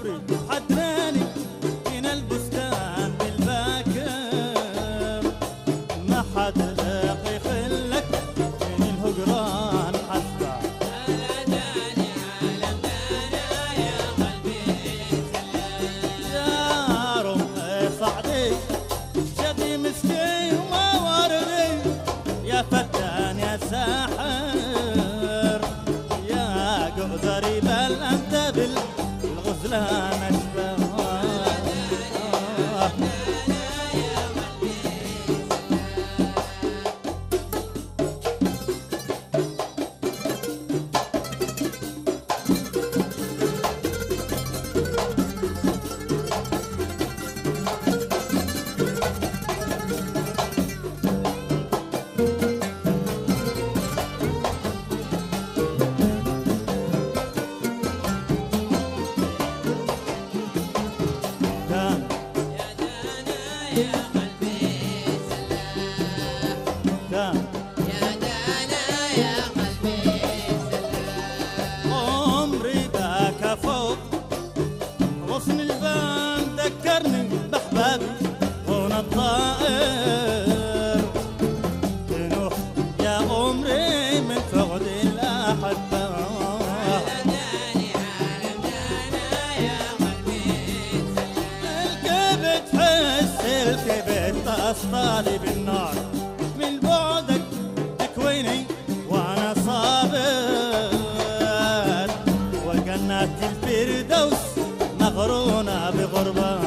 صبري حداني من البستان بالباكر، ما حد لاقي خلك من الهجران حتى. داني عالم دانا يا قلبي يا رمحي صعدي شدي مسكي وما وردي، يا فتان يا ساحر يا قدري بل انت بالغزلان اشبه. عمري باكى فوق غصن البان، ذكرني بأحبابي هنا الطائر تنوح يا عمري من فقد الأحبة. الكبت حس الكبت أسطالي بالنار، من بعدك تكويني وانا صابر، وجنة الفردوس مغرونة بغربة.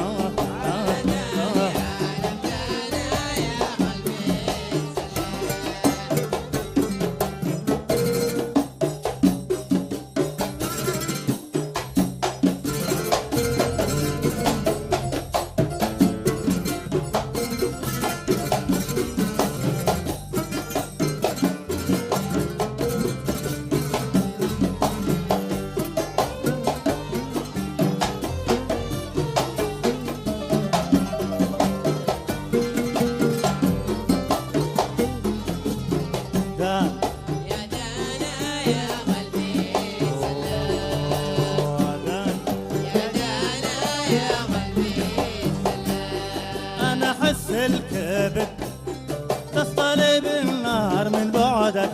أنا أحس الكبد تصطلي بالنار، من بعدك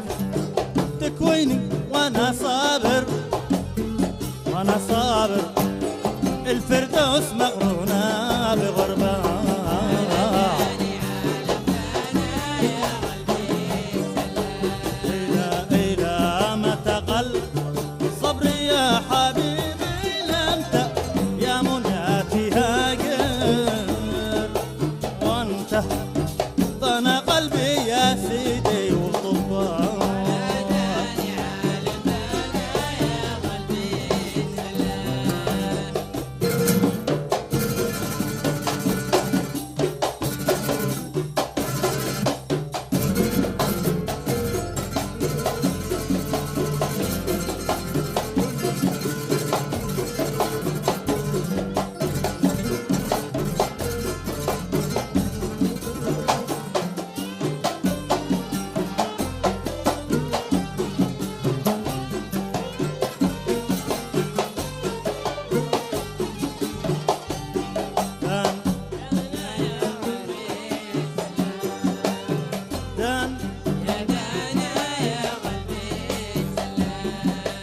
تكويني وأنا صابر وأنا صابر، الفردوس مغرونة بغربة. إلى متى قل صبري يا حبيبي، لم يا منياتي هاجر، وانت ضنا قلبي يا سيدي وطبا.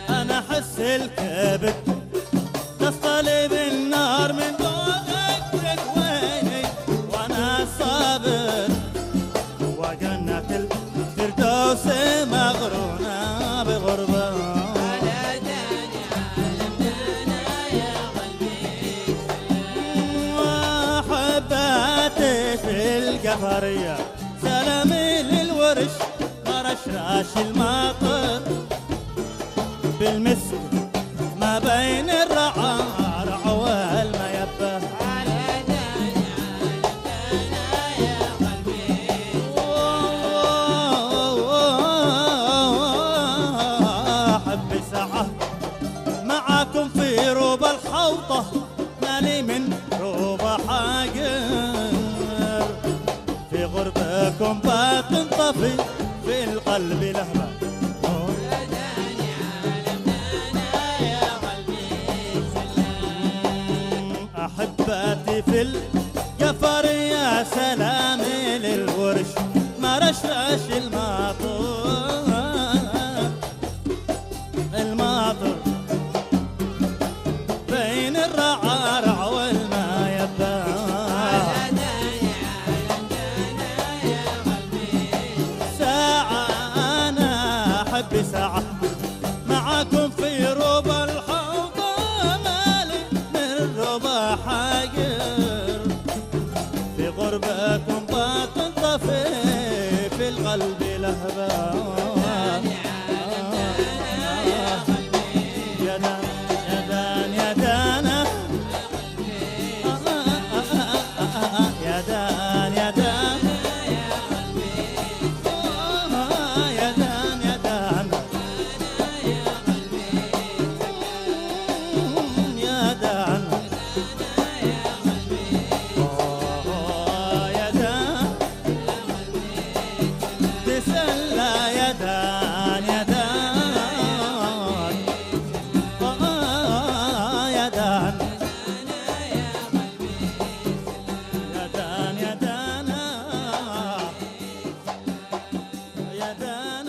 أنا أحس الكبد تصطلي بالنار، من بعدك تكويني وأنا صابر، وجنة الفردوس مغرونة بغربة. وحباتي في القفرية سلامي للورش، رشراش المطر بالمسك ما بين الرعارع والميبة. أحب ساعة معاكم في روب الحوطة، مالي من روب حاجر، في غربكم بتنطفي في القلب لهبة. في القفر يا سلامي للورش مرشرش الماطر بين الرعارع والما يبان ساعة أنا أحب ساعة معاكم في ربع الحوضة مالي من ربع حاجر في غربكم باطن طفي في القلب لهبان يا دان يا دان يا دان يا دان يا دان يا دان يا دان يا دان تسلى يا دان يا دان يا دان يا دان يا دان يا دان